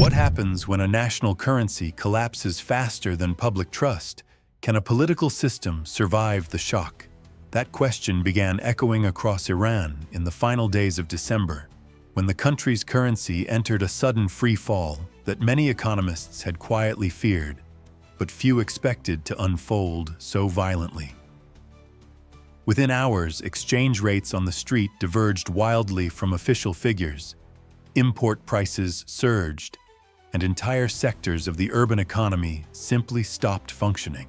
What happens when a national currency collapses faster than public trust? Can a political system survive the shock? That question began echoing across Iran in the final days of December, when the country's currency entered a sudden free fall that many economists had quietly feared, but few expected to unfold so violently. Within hours, exchange rates on the street diverged wildly from official figures. Import prices surged, and entire sectors of the urban economy simply stopped functioning.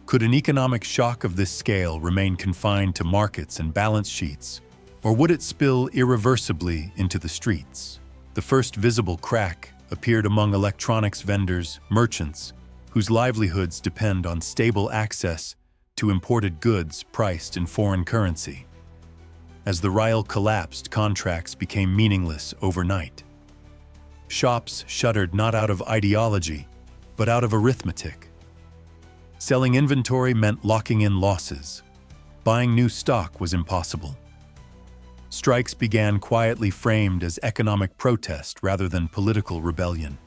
Could an economic shock of this scale remain confined to markets and balance sheets, or would it spill irreversibly into the streets? The first visible crack appeared among electronics vendors, merchants, whose livelihoods depend on stable access to imported goods priced in foreign currency. As the rial collapsed, contracts became meaningless overnight. Shops shuttered not out of ideology, but out of arithmetic. Selling inventory meant locking in losses. Buying new stock was impossible. Strikes began quietly, framed as economic protest rather than political rebellion.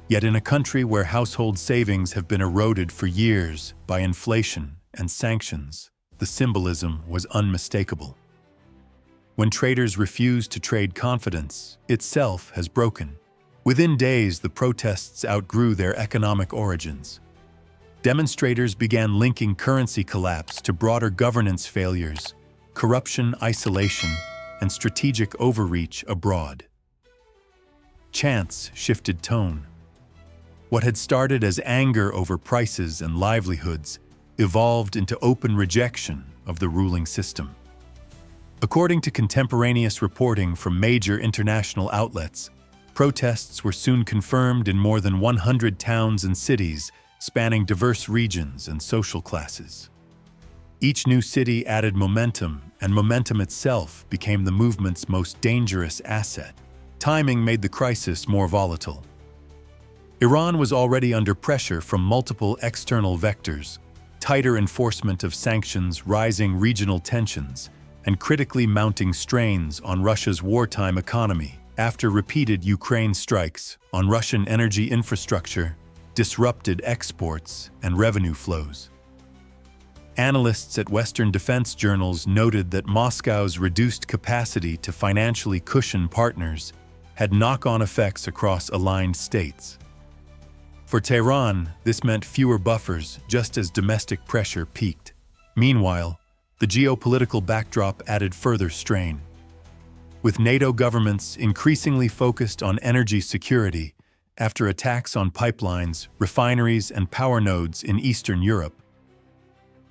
Yet in a country where household savings have been eroded for years by inflation and sanctions, the symbolism was unmistakable. When traders refuse to trade, confidence itself has broken. Within days, the protests outgrew their economic origins. Demonstrators began linking currency collapse to broader governance failures, corruption, isolation, and strategic overreach abroad. Chants shifted tone. What had started as anger over prices and livelihoods evolved into open rejection of the ruling system. According to contemporaneous reporting from major international outlets, protests were soon confirmed in more than 100 towns and cities, spanning diverse regions and social classes. Each new city added momentum, and momentum itself became the movement's most dangerous asset. Timing made the crisis more volatile. Iran was already under pressure from multiple external vectors: tighter enforcement of sanctions, rising regional tensions, and critically mounting strains on Russia's wartime economy after repeated Ukraine strikes on Russian energy infrastructure disrupted exports and revenue flows. Analysts at Western defense journals noted that Moscow's reduced capacity to financially cushion partners had knock-on effects across aligned states. For Tehran, this meant fewer buffers just as domestic pressure peaked. Meanwhile, the geopolitical backdrop added further strain. With NATO governments increasingly focused on energy security after attacks on pipelines, refineries, and power nodes in Eastern Europe,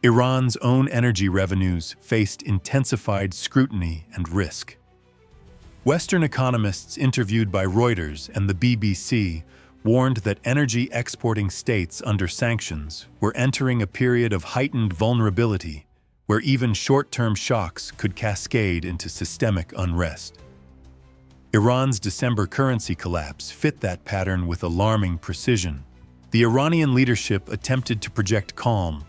Iran's own energy revenues faced intensified scrutiny and risk. Western economists interviewed by Reuters and the BBC warned that energy exporting states under sanctions were entering a period of heightened vulnerability where even short-term shocks could cascade into systemic unrest. Iran's December currency collapse fit that pattern with alarming precision. The Iranian leadership attempted to project calm,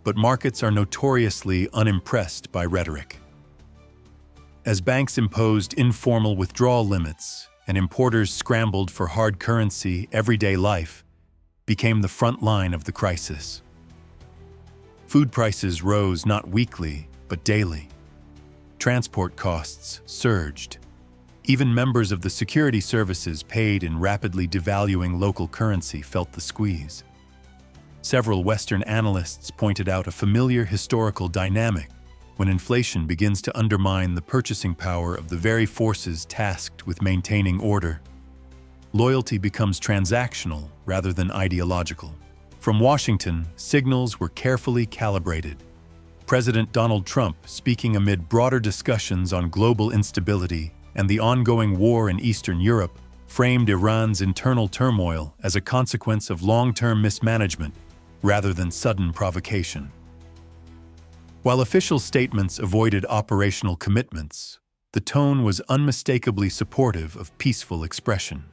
but markets are notoriously unimpressed by rhetoric. As banks imposed informal withdrawal limits and importers scrambled for hard currency, everyday life became the front line of the crisis. Food prices rose not weekly, but daily. Transport costs surged. Even members of the security services paid in rapidly devaluing local currency felt the squeeze. Several Western analysts pointed out a familiar historical dynamic when inflation begins to undermine the purchasing power of the very forces tasked with maintaining order. Loyalty becomes transactional rather than ideological. From Washington, signals were carefully calibrated. President Donald Trump, speaking amid broader discussions on global instability and the ongoing war in Eastern Europe, framed Iran's internal turmoil as a consequence of long-term mismanagement rather than sudden provocation. While official statements avoided operational commitments, the tone was unmistakably supportive of peaceful expression.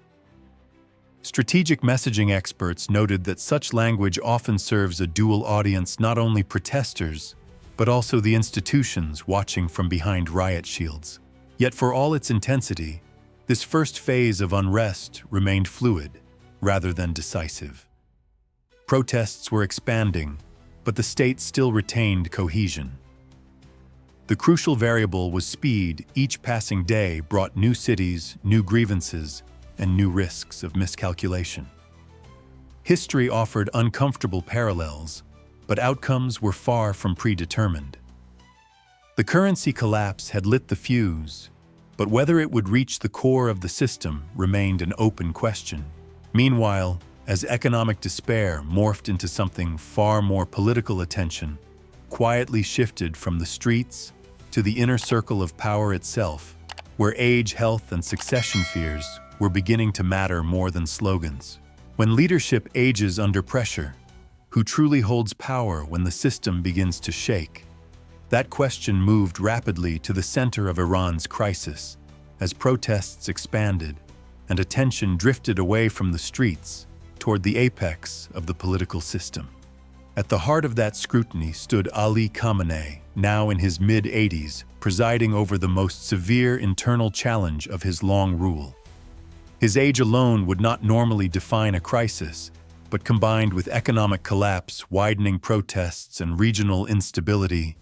Strategic messaging experts noted that such language often serves a dual audience: not only protesters, but also the institutions watching from behind riot shields. Yet for all its intensity, This first phase of unrest remained fluid rather than decisive. Protests were expanding, but the state still retained cohesion. The crucial variable was speed. Each passing day brought new cities, new grievances, and new risks of miscalculation. History offered uncomfortable parallels, but outcomes were far from predetermined. The currency collapse had lit the fuse, but whether it would reach the core of the system remained an open question. Meanwhile, as economic despair morphed into something far more political, attention quietly shifted from the streets to the inner circle of power itself, where age, health, and succession fears were beginning to matter more than slogans. When leadership ages under pressure, who truly holds power when the system begins to shake? That question moved rapidly to the center of Iran's crisis as protests expanded and attention drifted away from the streets toward the apex of the political system. At the heart of that scrutiny stood Ali Khamenei, now in his mid-80s, presiding over the most severe internal challenge of his long rule. His age alone would not normally define a crisis, but combined with economic collapse, widening protests, and regional instability,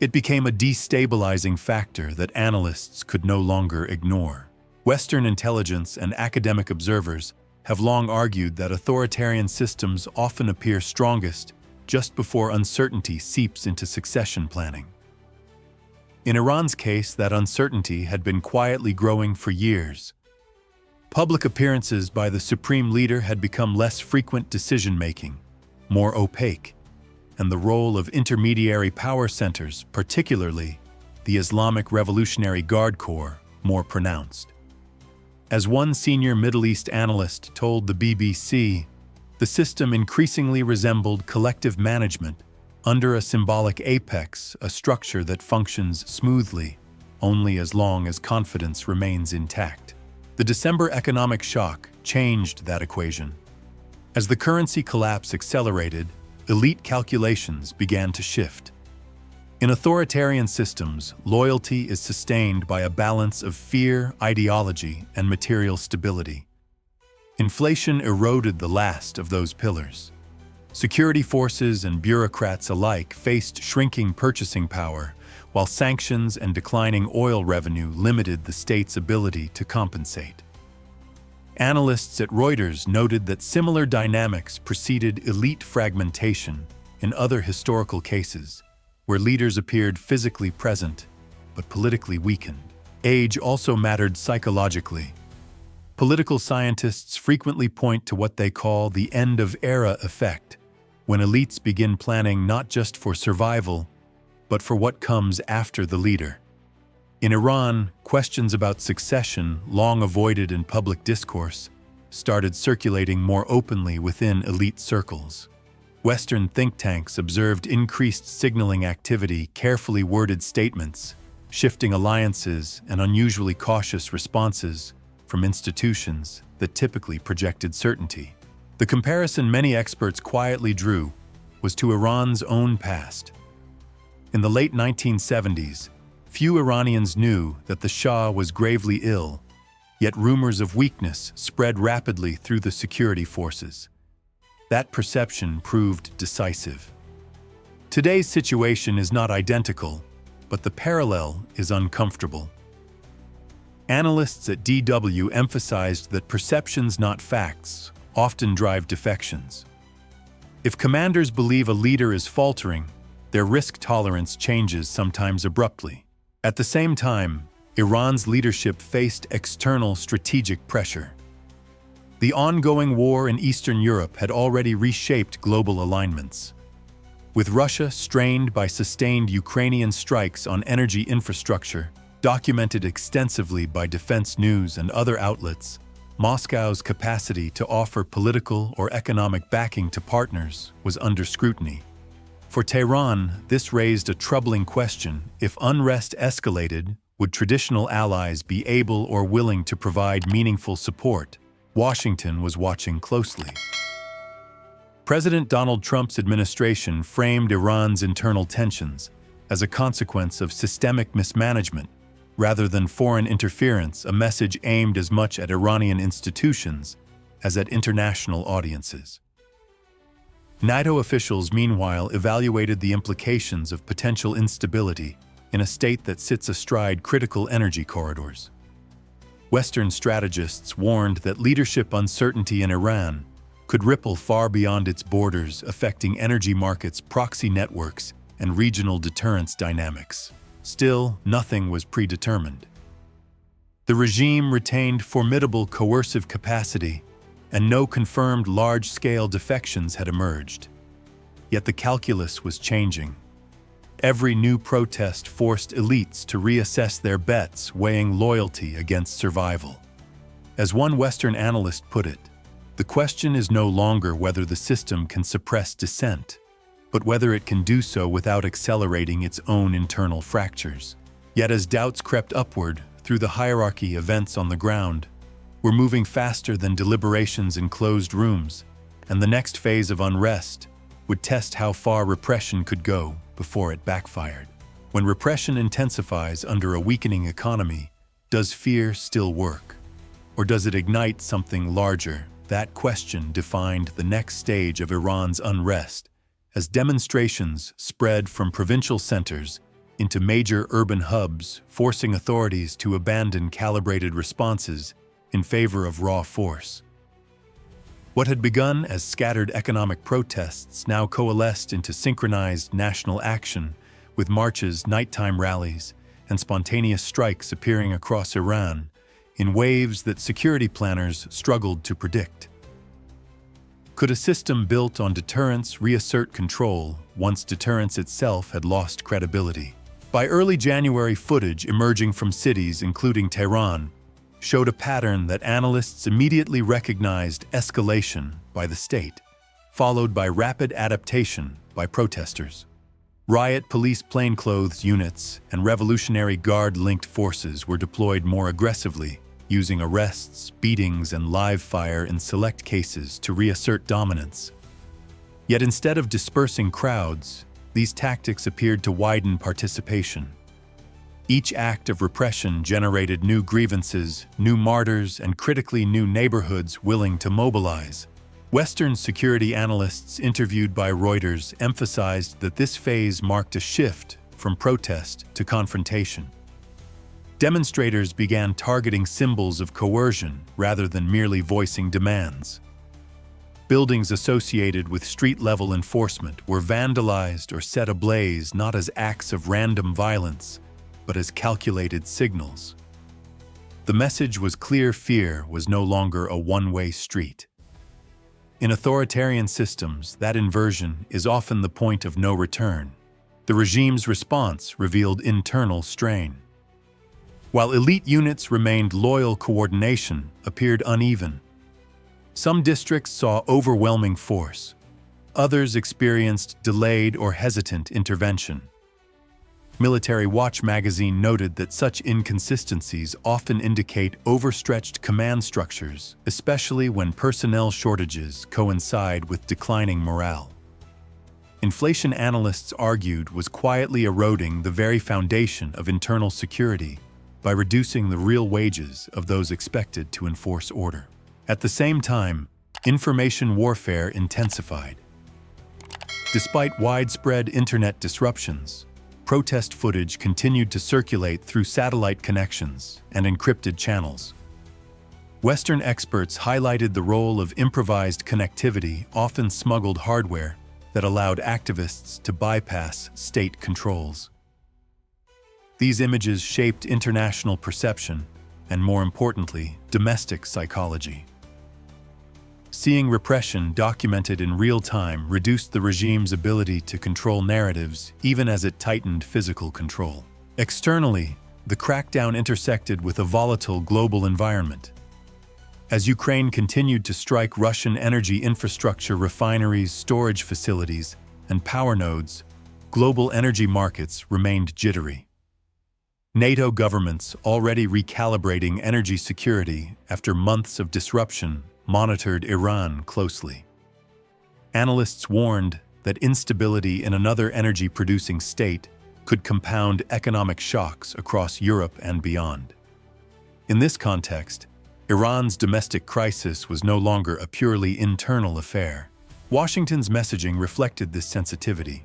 it became a destabilizing factor that analysts could no longer ignore. Western intelligence and academic observers have long argued that authoritarian systems often appear strongest just before uncertainty seeps into succession planning. In Iran's case, that uncertainty had been quietly growing for years. Public appearances by the Supreme Leader had become less frequent, decision-making more opaque, and the role of intermediary power centers, particularly the Islamic Revolutionary Guard Corps, more pronounced. As one senior Middle East analyst told the BBC, the system increasingly resembled collective management under a symbolic apex, a structure that functions smoothly only as long as confidence remains intact. The December economic shock changed that equation. As the currency collapse accelerated, elite calculations began to shift. In authoritarian systems, loyalty is sustained by a balance of fear, ideology, and material stability. Inflation eroded the last of those pillars. Security forces and bureaucrats alike faced shrinking purchasing power, while sanctions and declining oil revenue limited the state's ability to compensate. Analysts at Reuters noted that similar dynamics preceded elite fragmentation in other historical cases, where leaders appeared physically present but politically weakened. Age also mattered psychologically. Political scientists frequently point to what they call the end-of-era effect, when elites begin planning not just for survival, but for what comes after the leader. In Iran, questions about succession, long avoided in public discourse, started circulating more openly within elite circles. Western think tanks observed increased signaling activity, carefully worded statements, shifting alliances, and unusually cautious responses from institutions that typically projected certainty. The comparison many experts quietly drew was to Iran's own past. In the late 1970s, few Iranians knew that the Shah was gravely ill, yet rumors of weakness spread rapidly through the security forces. That perception proved decisive. Today's situation is not identical, but the parallel is uncomfortable. Analysts at DW emphasized that perceptions, not facts, often drive defections. If commanders believe a leader is faltering, their risk tolerance changes, sometimes abruptly. At the same time, Iran's leadership faced external strategic pressure. The ongoing war in Eastern Europe had already reshaped global alignments. With Russia strained by sustained Ukrainian strikes on energy infrastructure, documented extensively by defense news and other outlets, Moscow's capacity to offer political or economic backing to partners was under scrutiny. For Tehran, this raised a troubling question: if unrest escalated, would traditional allies be able or willing to provide meaningful support? Washington was watching closely. President Donald Trump's administration framed Iran's internal tensions as a consequence of systemic mismanagement, rather than foreign interference, a message aimed as much at Iranian institutions as at international audiences. NATO officials, meanwhile, evaluated the implications of potential instability in a state that sits astride critical energy corridors. Western strategists warned that leadership uncertainty in Iran could ripple far beyond its borders, affecting energy markets, proxy networks, and regional deterrence dynamics. Still, nothing was predetermined. The regime retained formidable coercive capacity, and no confirmed large-scale defections had emerged. Yet the calculus was changing. Every new protest forced elites to reassess their bets, weighing loyalty against survival. As one Western analyst put it, the question is no longer whether the system can suppress dissent, but whether it can do so without accelerating its own internal fractures. Yet as doubts crept upward through the hierarchy, events on the ground were moving faster than deliberations in closed rooms, and the next phase of unrest would test how far repression could go before it backfired. When repression intensifies under a weakening economy, does fear still work? Or does it ignite something larger? That question defined the next stage of Iran's unrest, as demonstrations spread from provincial centers into major urban hubs, forcing authorities to abandon calibrated responses in favor of raw force. What had begun as scattered economic protests now coalesced into synchronized national action, with marches, nighttime rallies, and spontaneous strikes appearing across Iran in waves that security planners struggled to predict. Could a system built on deterrence reassert control once deterrence itself had lost credibility? By early January, footage emerging from cities, including Tehran, showed a pattern that analysts immediately recognized: escalation by the state, followed by rapid adaptation by protesters. Riot police plainclothes units and Revolutionary Guard-linked forces were deployed more aggressively, using arrests, beatings, and live fire in select cases to reassert dominance. Yet instead of dispersing crowds, these tactics appeared to widen participation. Each act of repression generated new grievances, new martyrs, and critically new neighborhoods willing to mobilize. Western security analysts interviewed by Reuters emphasized that this phase marked a shift from protest to confrontation. Demonstrators began targeting symbols of coercion rather than merely voicing demands. Buildings associated with street-level enforcement were vandalized or set ablaze not as acts of random violence, but as calculated signals. The message was clear: fear was no longer a one-way street. In authoritarian systems, that inversion is often the point of no return. The regime's response revealed internal strain. While elite units remained loyal, coordination appeared uneven. Some districts saw overwhelming force. Others experienced delayed or hesitant intervention. Military Watch magazine noted that such inconsistencies often indicate overstretched command structures, especially when personnel shortages coincide with declining morale. Inflation, analysts argued, was quietly eroding the very foundation of internal security by reducing the real wages of those expected to enforce order. At the same time, information warfare intensified. Despite widespread internet disruptions, protest footage continued to circulate through satellite connections and encrypted channels. Western experts highlighted the role of improvised connectivity, often smuggled hardware, that allowed activists to bypass state controls. These images shaped international perception and, more importantly, domestic psychology. Seeing repression documented in real time reduced the regime's ability to control narratives, even as it tightened physical control. Externally, the crackdown intersected with a volatile global environment. As Ukraine continued to strike Russian energy infrastructure, refineries, storage facilities, and power nodes, global energy markets remained jittery. NATO governments, already recalibrating energy security after months of disruption, monitored Iran closely. Analysts warned that instability in another energy-producing state could compound economic shocks across Europe and beyond. In this context, Iran's domestic crisis was no longer a purely internal affair. Washington's messaging reflected this sensitivity.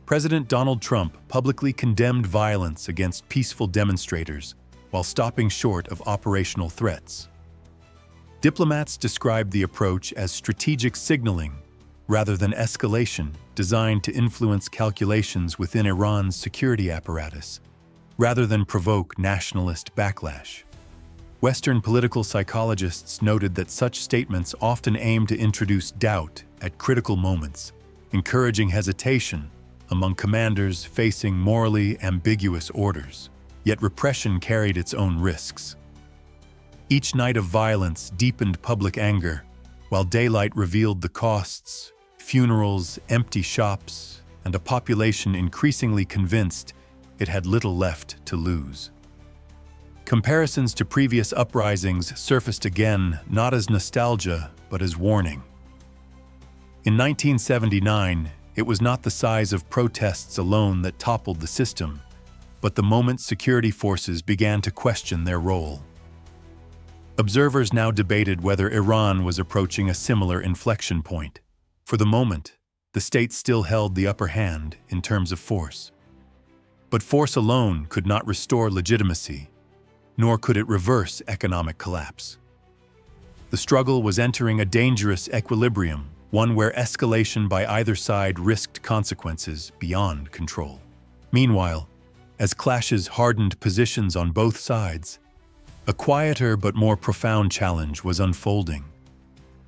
President Donald Trump publicly condemned violence against peaceful demonstrators while stopping short of operational threats. Diplomats described the approach as strategic signaling rather than escalation, designed to influence calculations within Iran's security apparatus, rather than provoke nationalist backlash. Western political psychologists noted that such statements often aim to introduce doubt at critical moments, encouraging hesitation among commanders facing morally ambiguous orders. Yet repression carried its own risks. Each night of violence deepened public anger, while daylight revealed the costs: funerals, empty shops, and a population increasingly convinced it had little left to lose. Comparisons to previous uprisings surfaced again, not as nostalgia, but as warning. In 1979, it was not the size of protests alone that toppled the system, but the moment security forces began to question their role. Observers now debated whether Iran was approaching a similar inflection point. For the moment, the state still held the upper hand in terms of force. But force alone could not restore legitimacy, nor could it reverse economic collapse. The struggle was entering a dangerous equilibrium, one where escalation by either side risked consequences beyond control. Meanwhile, as clashes hardened positions on both sides, a quieter but more profound challenge was unfolding.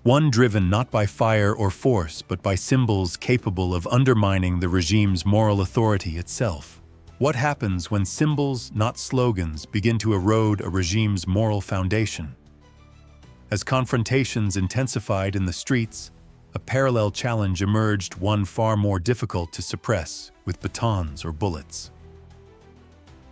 One driven not by fire or force, but by symbols capable of undermining the regime's moral authority itself. What happens when symbols, not slogans, begin to erode a regime's moral foundation? As confrontations intensified in the streets, a parallel challenge emerged, one far more difficult to suppress, with batons or bullets.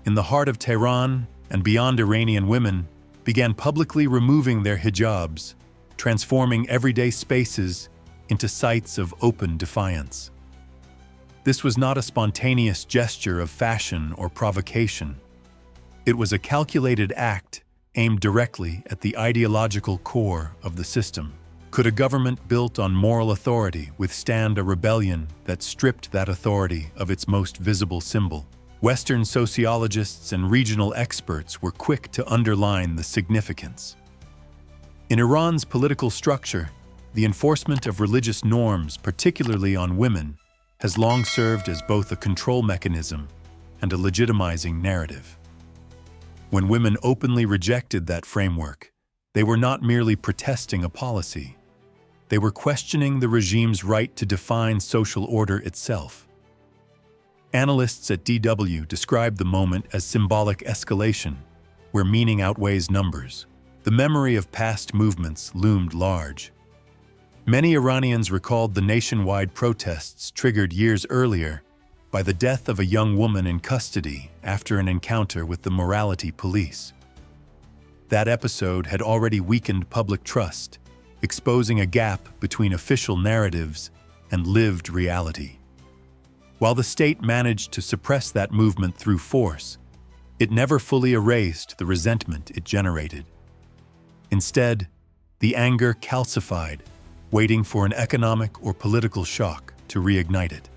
In the heart of Tehran and beyond, Iranian women began publicly removing their hijabs, transforming everyday spaces into sites of open defiance. This was not a spontaneous gesture of fashion or provocation. It was a calculated act aimed directly at the ideological core of the system. Could a government built on moral authority withstand a rebellion that stripped that authority of its most visible symbol? Western sociologists and regional experts were quick to underline the significance. In Iran's political structure, the enforcement of religious norms, particularly on women, has long served as both a control mechanism and a legitimizing narrative. When women openly rejected that framework, they were not merely protesting a policy. They were questioning the regime's right to define social order itself. Analysts at DW described the moment as symbolic escalation, where meaning outweighs numbers. The memory of past movements loomed large. Many Iranians recalled the nationwide protests triggered years earlier by the death of a young woman in custody after an encounter with the morality police. That episode had already weakened public trust, exposing a gap between official narratives and lived reality. While the state managed to suppress that movement through force, it never fully erased the resentment it generated. Instead, the anger calcified, waiting for an economic or political shock to reignite it.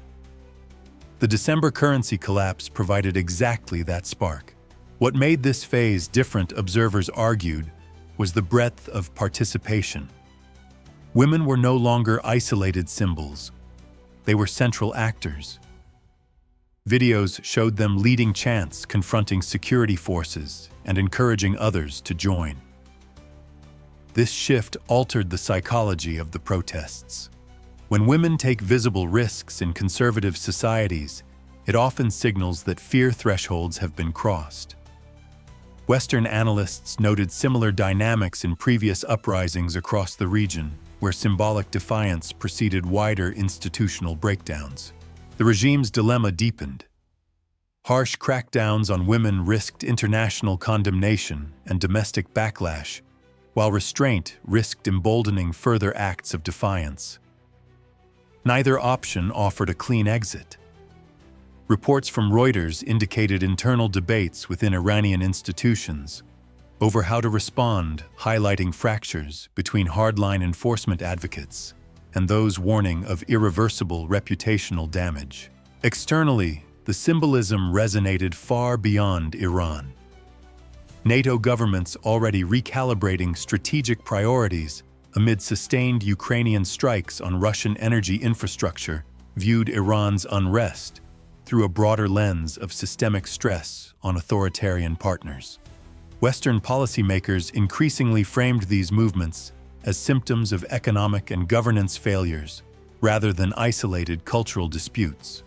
The December currency collapse provided exactly that spark. What made this phase different, observers argued, was the breadth of participation. Women were no longer isolated symbols. They were central actors. Videos showed them leading chants, confronting security forces, and encouraging others to join. This shift altered the psychology of the protests. When women take visible risks in conservative societies, it often signals that fear thresholds have been crossed. Western analysts noted similar dynamics in previous uprisings across the region, where symbolic defiance preceded wider institutional breakdowns. The regime's dilemma deepened. Harsh crackdowns on women risked international condemnation and domestic backlash, while restraint risked emboldening further acts of defiance. Neither option offered a clean exit. Reports from Reuters indicated internal debates within Iranian institutions over how to respond, highlighting fractures between hardline enforcement advocates and those warning of irreversible reputational damage. Externally, the symbolism resonated far beyond Iran. NATO governments already recalibrating strategic priorities amid sustained Ukrainian strikes on Russian energy infrastructure viewed Iran's unrest through a broader lens of systemic stress on authoritarian partners. Western policymakers increasingly framed these movements as symptoms of economic and governance failures rather than isolated cultural disputes.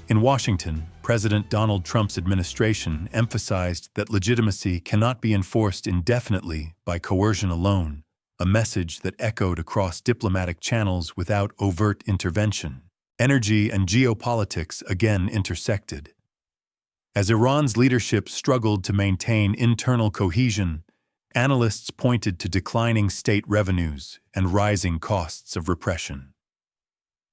In Washington, President Donald Trump's administration emphasized that legitimacy cannot be enforced indefinitely by coercion alone, a message that echoed across diplomatic channels without overt intervention. Energy and geopolitics again intersected. As Iran's leadership struggled to maintain internal cohesion, analysts pointed to declining state revenues and rising costs of repression.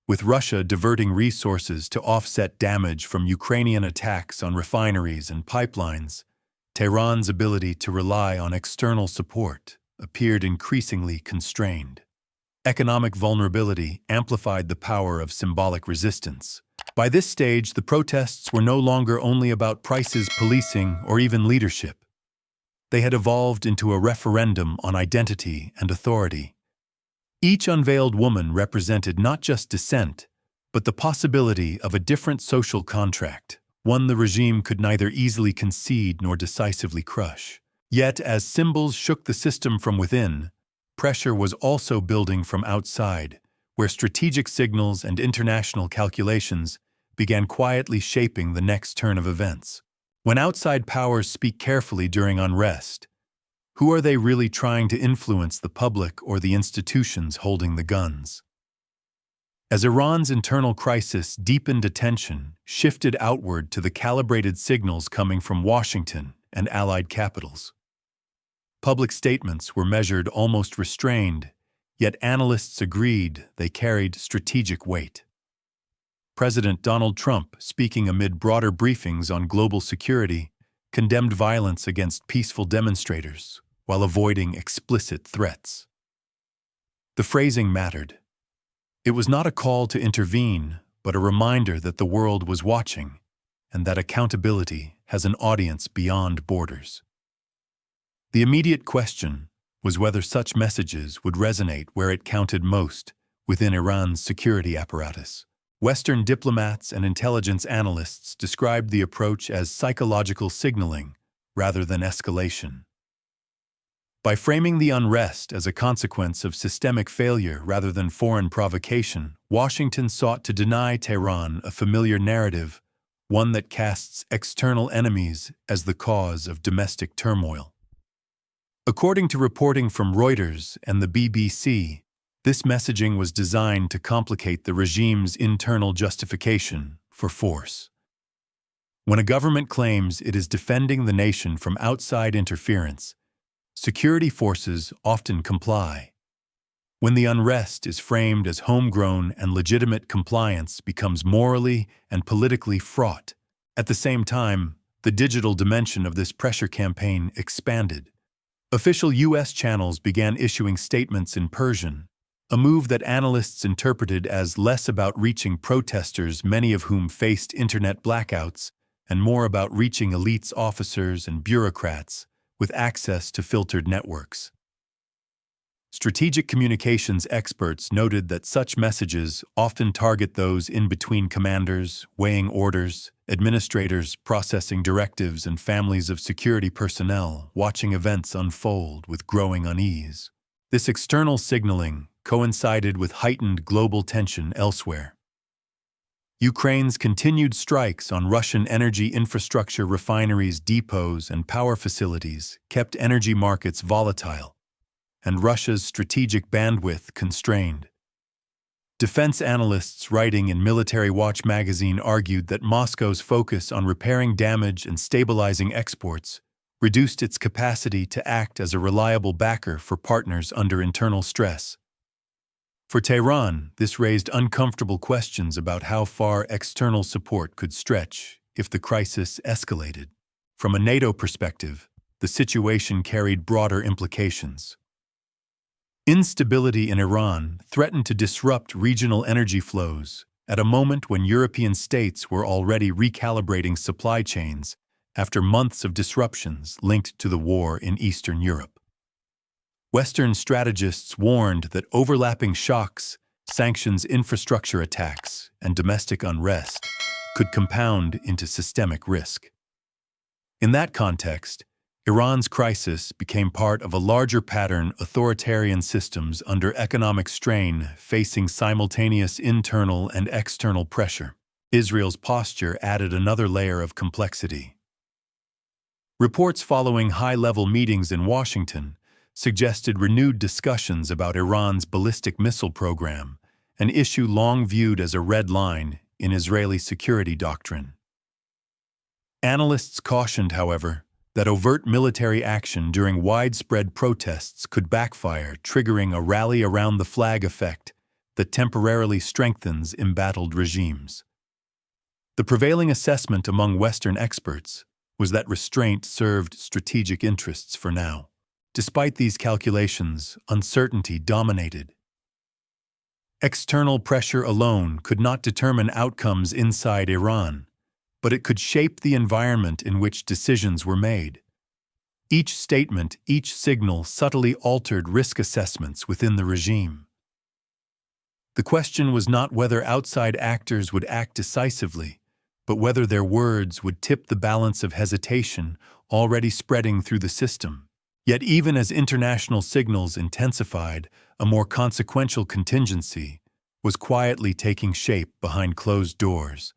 With Russia diverting resources to offset damage from Ukrainian attacks on refineries and pipelines, Tehran's ability to rely on external support appeared increasingly constrained. Economic vulnerability amplified the power of symbolic resistance. By this stage, the protests were no longer only about prices, policing, or even leadership. They had evolved into a referendum on identity and authority. Each unveiled woman represented not just dissent, but the possibility of a different social contract, one the regime could neither easily concede nor decisively crush. Yet, as symbols shook the system from within, pressure was also building from outside, where strategic signals and international calculations began quietly shaping the next turn of events. When outside powers speak carefully during unrest, who are they really trying to influence, the public or the institutions holding the guns? As Iran's internal crisis deepened, attention shifted outward to the calibrated signals coming from Washington and allied capitals. Public statements were measured, almost restrained, yet analysts agreed they carried strategic weight. President Donald Trump, speaking amid broader briefings on global security, condemned violence against peaceful demonstrators while avoiding explicit threats. The phrasing mattered. It was not a call to intervene, but a reminder that the world was watching and that accountability has an audience beyond borders. The immediate question was whether such messages would resonate where it counted most within Iran's security apparatus. Western diplomats and intelligence analysts described the approach as psychological signaling rather than escalation. By framing the unrest as a consequence of systemic failure rather than foreign provocation, Washington sought to deny Tehran a familiar narrative, one that casts external enemies as the cause of domestic turmoil. According to reporting from Reuters and the BBC, this messaging was designed to complicate the regime's internal justification for force. When a government claims it is defending the nation from outside interference, security forces often comply. When the unrest is framed as homegrown and legitimate, compliance becomes morally and politically fraught. At the same time, the digital dimension of this pressure campaign expanded. Official U.S. channels began issuing statements in Persian, a move that analysts interpreted as less about reaching protesters, many of whom faced internet blackouts, and more about reaching elites, officers, and bureaucrats with access to filtered networks. Strategic communications experts noted that such messages often target those in between: commanders weighing orders, administrators processing directives, and families of security personnel watching events unfold with growing unease. This external signaling coincided with heightened global tension elsewhere. Ukraine's continued strikes on Russian energy infrastructure, refineries, depots, and power facilities kept energy markets volatile, and Russia's strategic bandwidth constrained. Defense analysts writing in Military Watch magazine argued that Moscow's focus on repairing damage and stabilizing exports reduced its capacity to act as a reliable backer for partners under internal stress. For Tehran, this raised uncomfortable questions about how far external support could stretch if the crisis escalated. From a NATO perspective, the situation carried broader implications. Instability in Iran threatened to disrupt regional energy flows at a moment when European states were already recalibrating supply chains after months of disruptions linked to the war in Eastern Europe. Western strategists warned that overlapping shocks, sanctions infrastructure attacks, and domestic unrest could compound into systemic risk. In that context, Iran's crisis became part of a larger pattern: authoritarian systems under economic strain facing simultaneous internal and external pressure. Israel's posture added another layer of complexity. Reports following high-level meetings in Washington suggested renewed discussions about Iran's ballistic missile program, an issue long viewed as a red line in Israeli security doctrine. Analysts cautioned, however, that overt military action during widespread protests could backfire, triggering a rally around the flag effect that temporarily strengthens embattled regimes. The prevailing assessment among Western experts was that restraint served strategic interests for now. Despite these calculations, uncertainty dominated. External pressure alone could not determine outcomes inside Iran, but it could shape the environment in which decisions were made. Each statement, each signal subtly altered risk assessments within the regime. The question was not whether outside actors would act decisively, but whether their words would tip the balance of hesitation already spreading through the system. Yet even as international signals intensified, a more consequential contingency was quietly taking shape behind closed doors,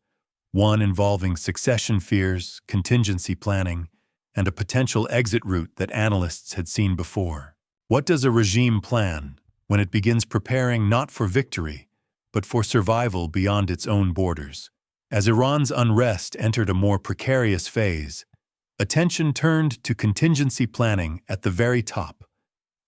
one involving succession fears, contingency planning, and a potential exit route that analysts had seen before. What does a regime plan when it begins preparing not for victory, but for survival beyond its own borders? As Iran's unrest entered a more precarious phase, attention turned to contingency planning at the very top.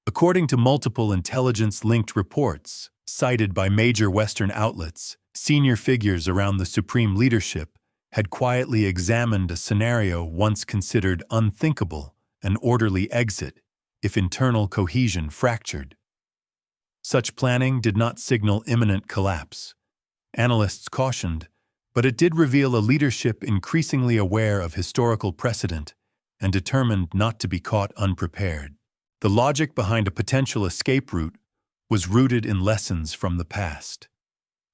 According to multiple intelligence-linked reports cited by major Western outlets, senior figures around the Supreme Leadership had quietly examined a scenario once considered unthinkable: an orderly exit if internal cohesion fractured. Such planning did not signal imminent collapse, analysts cautioned, but it did reveal a leadership increasingly aware of historical precedent and determined not to be caught unprepared. The logic behind a potential escape route was rooted in lessons from the past.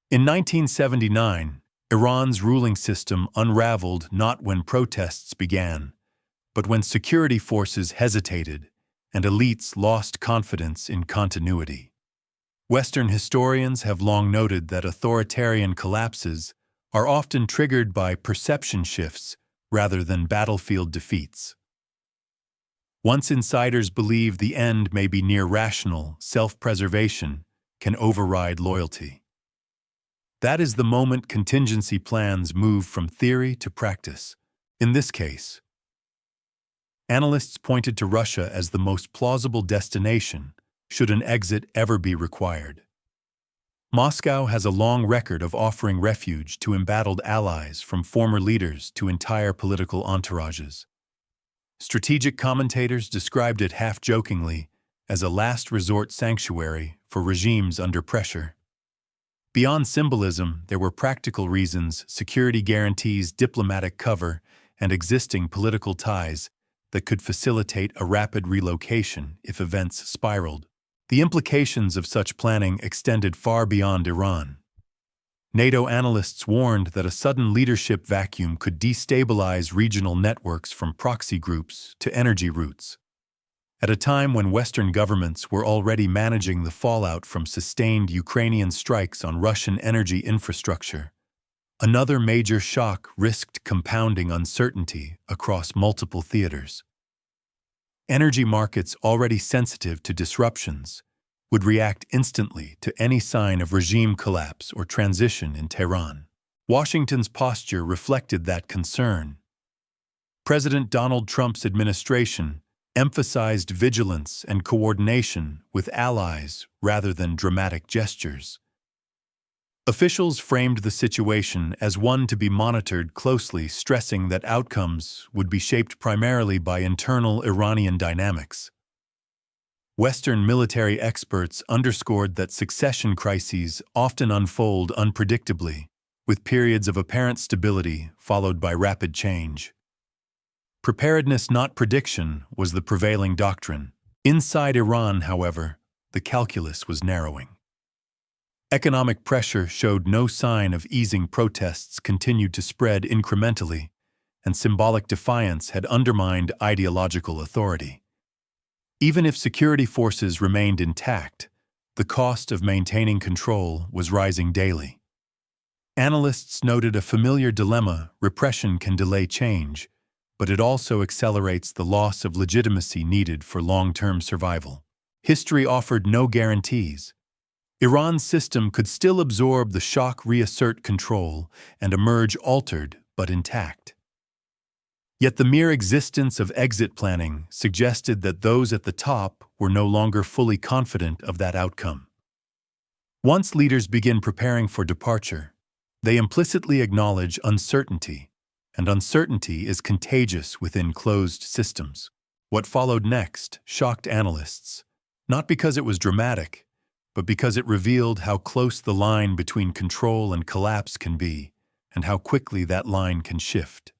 In 1979, Iran's ruling system unraveled not when protests began, but when security forces hesitated and elites lost confidence in continuity. Western historians have long noted that authoritarian collapses are often triggered by perception shifts rather than battlefield defeats. Once insiders believe the end may be near, rational self-preservation can override loyalty. That is the moment contingency plans move from theory to practice. In this case, analysts pointed to Russia as the most plausible destination should an exit ever be required. Moscow has a long record of offering refuge to embattled allies, from former leaders to entire political entourages. Strategic commentators described it half-jokingly as a last resort sanctuary for regimes under pressure. Beyond symbolism, there were practical reasons: security guarantees, diplomatic cover, and existing political ties that could facilitate a rapid relocation if events spiraled. The implications of such planning extended far beyond Iran. NATO analysts warned that a sudden leadership vacuum could destabilize regional networks, from proxy groups to energy routes. At a time when Western governments were already managing the fallout from sustained Ukrainian strikes on Russian energy infrastructure, another major shock risked compounding uncertainty across multiple theaters. Energy markets, already sensitive to disruptions, would react instantly to any sign of regime collapse or transition in Tehran. Washington's posture reflected that concern. President Donald Trump's administration emphasized vigilance and coordination with allies rather than dramatic gestures. Officials framed the situation as one to be monitored closely, stressing that outcomes would be shaped primarily by internal Iranian dynamics. Western military experts underscored that succession crises often unfold unpredictably, with periods of apparent stability followed by rapid change. Preparedness, not prediction, was the prevailing doctrine. Inside Iran, however, the calculus was narrowing. Economic pressure showed no sign of easing. Protests continued to spread incrementally, and symbolic defiance had undermined ideological authority. Even if security forces remained intact, the cost of maintaining control was rising daily. Analysts noted a familiar dilemma: repression can delay change, but it also accelerates the loss of legitimacy needed for long-term survival. History offered no guarantees. Iran's system could still absorb the shock, reassert control, and emerge altered but intact. Yet the mere existence of exit planning suggested that those at the top were no longer fully confident of that outcome. Once leaders begin preparing for departure, they implicitly acknowledge uncertainty, and uncertainty is contagious within closed systems. What followed next shocked analysts, not because it was dramatic, but because it revealed how close the line between control and collapse can be, and how quickly that line can shift.